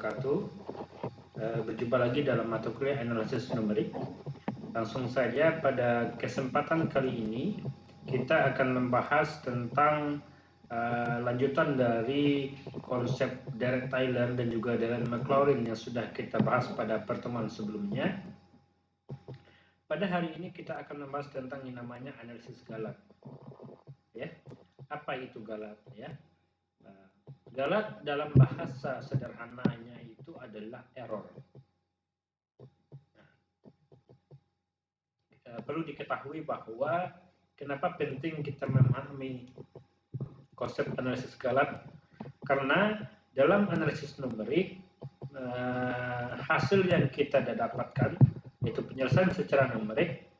wabarakatuh. Berjumpa lagi dalam mata kuliah analisis numerik. Langsung saja pada kesempatan kali ini kita akan membahas tentang lanjutan dari konsep Derek Taylor dan juga Darren McLaurin yang sudah kita bahas pada pertemuan sebelumnya. Pada hari ini kita akan membahas tentang yang namanya analisis galat. Ya, apa itu galat? Ya, galat dalam bahasa sederhananya itu adalah error. Perlu diketahui bahwa kenapa penting kita memahami konsep analisis galat, karena dalam analisis numerik hasil yang kita dapatkan, yaitu penyelesaian secara numerik,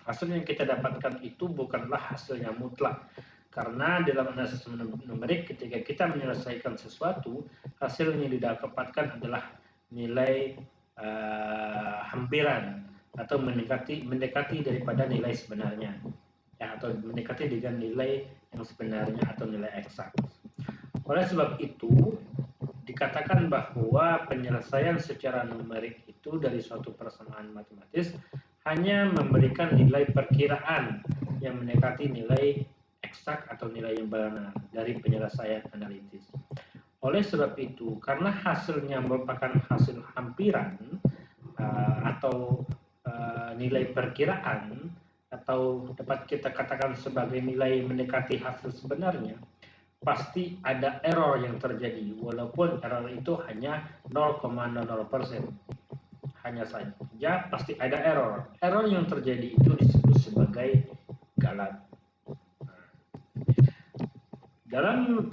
hasil yang kita dapatkan itu bukanlah hasil yang mutlak. Karena dalam analisis numerik, ketika kita menyelesaikan sesuatu, hasil yang didapatkan adalah nilai hampiran atau mendekati daripada nilai sebenarnya, ya, atau mendekati dengan nilai yang sebenarnya atau nilai eksak. Oleh sebab itu, dikatakan bahwa penyelesaian secara numerik itu dari suatu persamaan matematis hanya memberikan nilai perkiraan yang mendekati nilai eksak atau nilai yang benar dari penyelesaian analitis. Oleh sebab itu, karena hasilnya merupakan hasil hampiran atau nilai perkiraan, atau dapat kita katakan sebagai nilai mendekati hasil sebenarnya, pasti ada error yang terjadi, walaupun error itu hanya 0,00%. Hanya saja pasti ada error. Error yang terjadi itu disebut sebagai galat. Dalam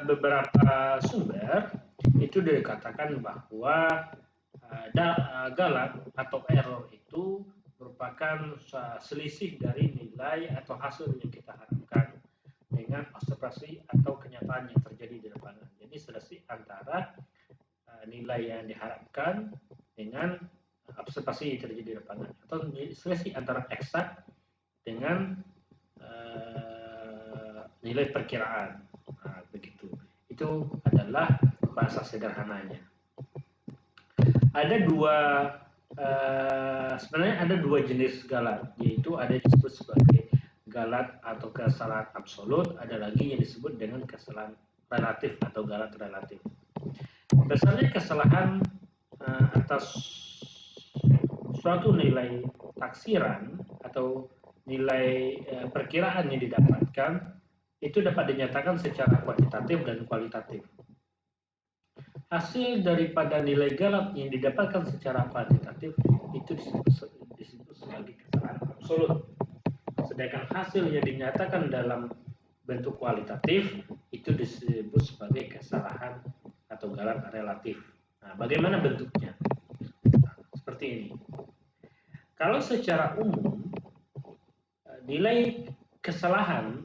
beberapa sumber itu dikatakan bahwa galat atau error itu merupakan selisih dari nilai atau hasil yang kita harapkan dengan observasi atau kenyataan yang terjadi di lapangan. Jadi selisih antara nilai yang diharapkan dengan observasi yang terjadi di lapangan, atau selisih antara eksak dengan nilai perkiraan. Begitu. Itu adalah bahasa sederhananya. Sebenarnya ada dua jenis galat, yaitu ada yang disebut sebagai galat atau kesalahan absolut, ada lagi yang disebut dengan kesalahan relatif atau galat relatif. Biasanya kesalahan atas suatu nilai taksiran atau nilai perkiraan yang didapatkan itu dapat dinyatakan secara kuantitatif dan kualitatif. Hasil daripada nilai galat yang didapatkan secara kuantitatif itu disebut sebagai kesalahan absolut. Sedangkan hasil yang dinyatakan dalam bentuk kualitatif itu disebut sebagai kesalahan atau galat relatif. Nah, bagaimana bentuknya? Seperti ini. Kalau secara umum nilai kesalahan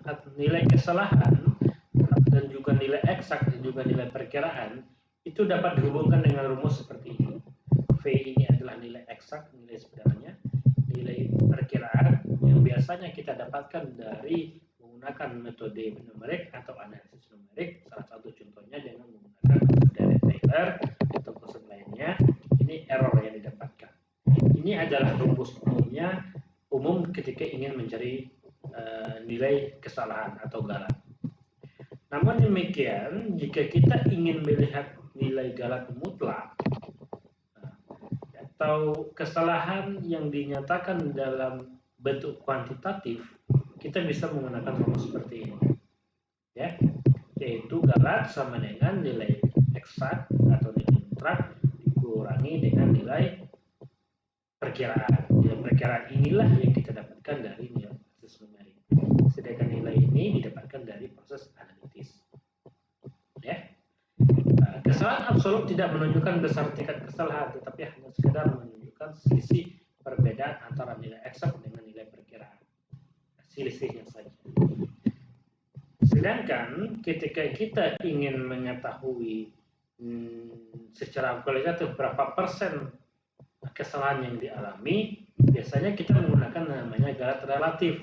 dan juga nilai eksak dan juga nilai perkiraan itu dapat dihubungkan dengan rumus seperti ini. V ini adalah nilai eksak, nilai sebenarnya, nilai perkiraan yang biasanya kita dapatkan dari menggunakan metode numerik atau analisis numerik. Salah satu contohnya dengan menggunakan Derek Taylor atau konsep lainnya. Ini error yang didapatkan. Ini adalah rumus umum ketika ingin mencari nilai kesalahan atau galat. Namun demikian, jika kita ingin melihat nilai galat mutlak atau kesalahan yang dinyatakan dalam bentuk kuantitatif, kita bisa menggunakan rumus seperti ini, ya, yaitu galat sama dengan nilai eksak atau nilai mutlak dikurangi dengan nilai perkiraan. Nilai perkiraan inilah yang kita dapatkan dari nilai proses numerik. Sedangkan nilai ini didapatkan dari proses analitis. Ya. Kesalahan absolut tidak menunjukkan besar tingkat kesalahan, tetapi hanya sekedar menunjukkan selisih perbedaan antara nilai eksak dengan nilai perkiraan. Selisihnya saja. Sedangkan ketika kita ingin mengetahui secara kualitatif berapa persen kesalahan yang dialami, biasanya kita menggunakan namanya galat relatif,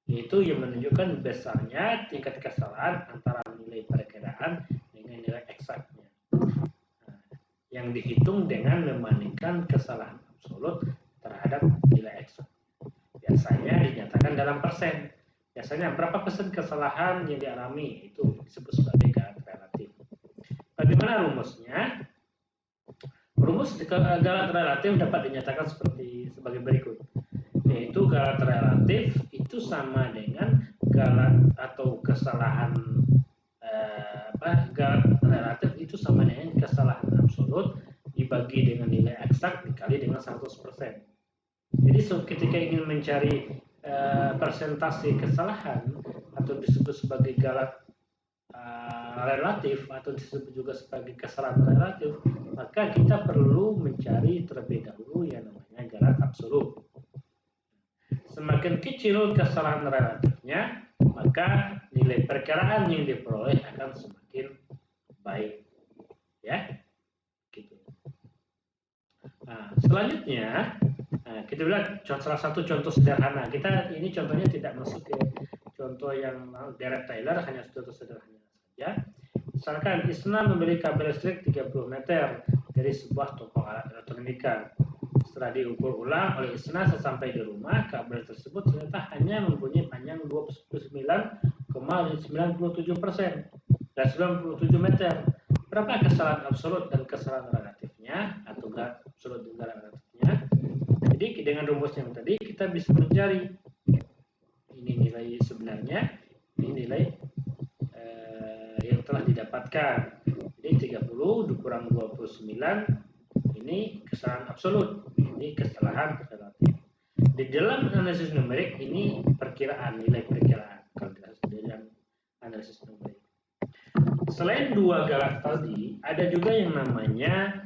yaitu yang menunjukkan besarnya tingkat kesalahan antara nilai perkiraan dengan nilai eksaknya. yang dihitung dengan membandingkan kesalahan absolut terhadap nilai eksak. Biasanya dinyatakan dalam persen. Biasanya berapa persen kesalahan yang dialami itu disebut sebagai galat relatif. Bagaimana rumusnya? Rumus galat relatif dapat dinyatakan sebagai berikut, yaitu galat relatif itu sama dengan galat atau kesalahan galat relatif itu sama dengan kesalahan absolut dibagi dengan nilai eksak dikali dengan 100%. Jadi ketika ingin mencari persentase kesalahan atau disebut sebagai galat relatif atau disebut juga sebagai kesalahan relatif, maka kita perlu mencari terlebih dahulu yang namanya galat absolut. Semakin kecil kesalahan relatifnya, maka nilai perkiraan yang diperoleh akan semakin baik, ya, gitu. Nah, selanjutnya kita lihat salah satu contoh sederhana. Ini contohnya tidak masuk ke contoh yang Gareth Taylor, hanya contoh sederhana saja. Misalkan Isna membeli kabel listrik 30 meter dari sebuah toko alat elektronika. Setelah diukur ulang oleh Isna sesampai di rumah, kabel tersebut ternyata hanya mempunyai panjang 29,97% dan 97 meter. Berapa kesalahan absolut dan kesalahan relatifnya atau galat absolut dan galat relatifnya? Jadi dengan rumus yang tadi kita bisa mencari ini nilai sebenarnya, ini nilai yang telah didapatkan. Jadi 30 dikurang 29 ini kesalahan absolut, ini kesalahan relatif. Di dalam analisis numerik ini perkiraan, nilai perkiraan kalau dalam analisis numerik. Selain dua galat tadi, ada juga yang namanya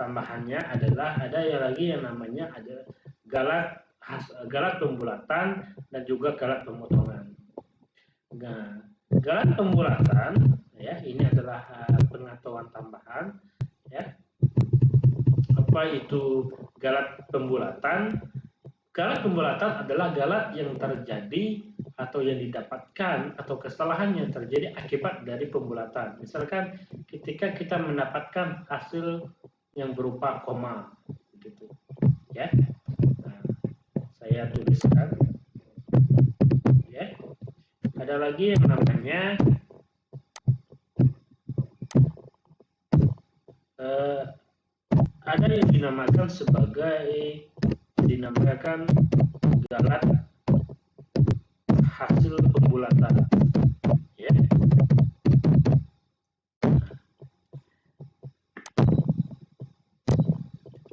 tambahannya adalah ada lagi yang namanya ada galat pembulatan dan juga galat pemotongan. Nah, galat pembulatan ya, ini adalah pengetahuan tambahan ya. Apa itu galat pembulatan? Galat pembulatan adalah galat yang terjadi atau yang didapatkan atau kesalahan yang terjadi akibat dari pembulatan. Misalkan ketika kita mendapatkan hasil yang berupa koma, gitu, ya. Nah, saya tuliskan, ya. Ada lagi yang namanya ada yang dinamakan galat hasil pembulatan, ya.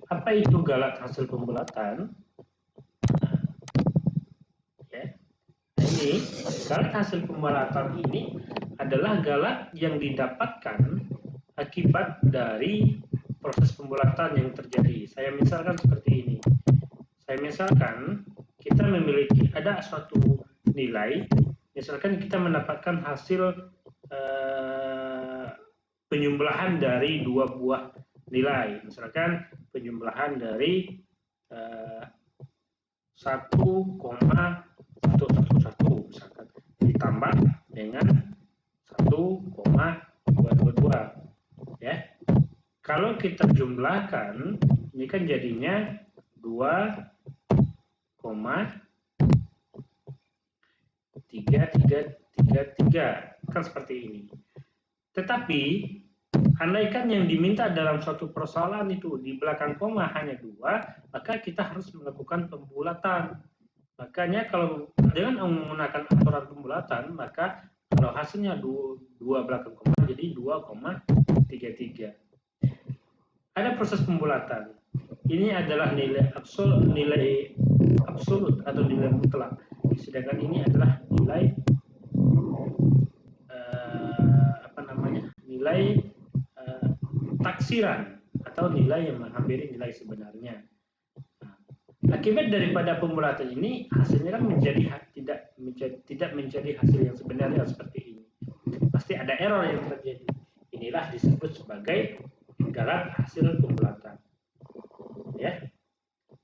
Apa itu galat hasil pembulatan? Ya. Ini galat hasil pembulatan ini adalah galat yang didapatkan akibat dari proses pembulatan yang terjadi. Saya misalkan seperti ini. Saya misalkan kita memiliki ada suatu nilai, misalkan kita mendapatkan hasil penyumbelahan dari dua buah nilai, misalkan penyumbelahan dari 1,111 misalkan ditambah dengan 1,222, ya. Kalau kita jumlahkan ini kan jadinya 2,3333 kan seperti ini. Tetapi andaikan yang diminta dalam suatu persoalan itu di belakang koma hanya 2, maka kita harus melakukan pembulatan. Makanya kalau dengan menggunakan aturan pembulatan, maka kalau hasilnya 2 belakang koma jadi 2,33. Ada proses pembulatan. Ini adalah nilai absolut atau nilai mutlak. Sedangkan ini adalah nilai nilai taksiran atau nilai yang menghampiri nilai sebenarnya. Nah, akibat daripada pembulatan ini hasilnya kan tidak menjadi hasil yang sebenarnya seperti ini. Pasti ada error yang terjadi. Inilah disebut sebagai galat hasil pembulatan. Ya,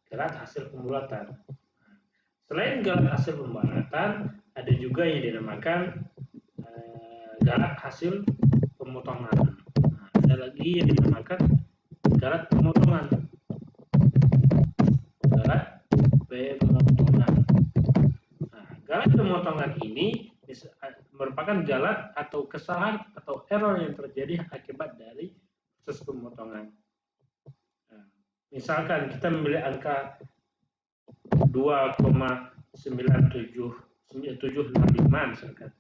galat hasil pembulatan. Selain galat hasil pembulatan, ada juga yang dinamakan galat hasil pemotongan. Nah, ada lagi yang dinamakan galat pemotongan. Galat pemotongan. Nah, galat pemotongan ini merupakan galat atau kesalahan atau error yang terjadi akibat dari proses pemotongan. Nah, misalkan kita memilih angka 2,9765 misalkan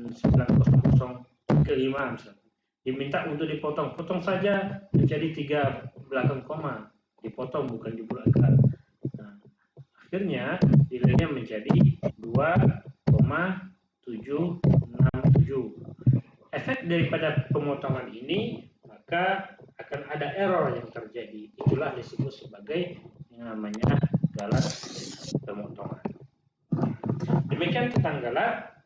900 ke 5 misalkan. Diminta untuk potong saja menjadi 3 belakang koma, dipotong bukan dibulatkan. Nah, akhirnya nilainya menjadi 2,767. Efek daripada pemotongan ini maka akan ada error yang terjadi. Itulah disebut sebagai yang namanya galat pemotongan. Demikian tentang galat,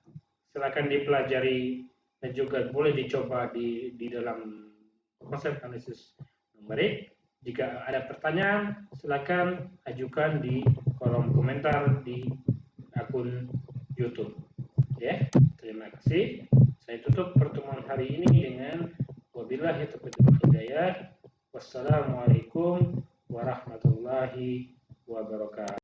silakan dipelajari dan juga boleh dicoba di dalam konsep analisis numerik. Jika ada pertanyaan, silakan ajukan di kolom komentar di akun YouTube. Ya, terima kasih. Saya tutup pertemuan hari ini dengan wabillahi taufiq wal hidayah. Wassalamualaikum warahmatullahi wabarakatuh.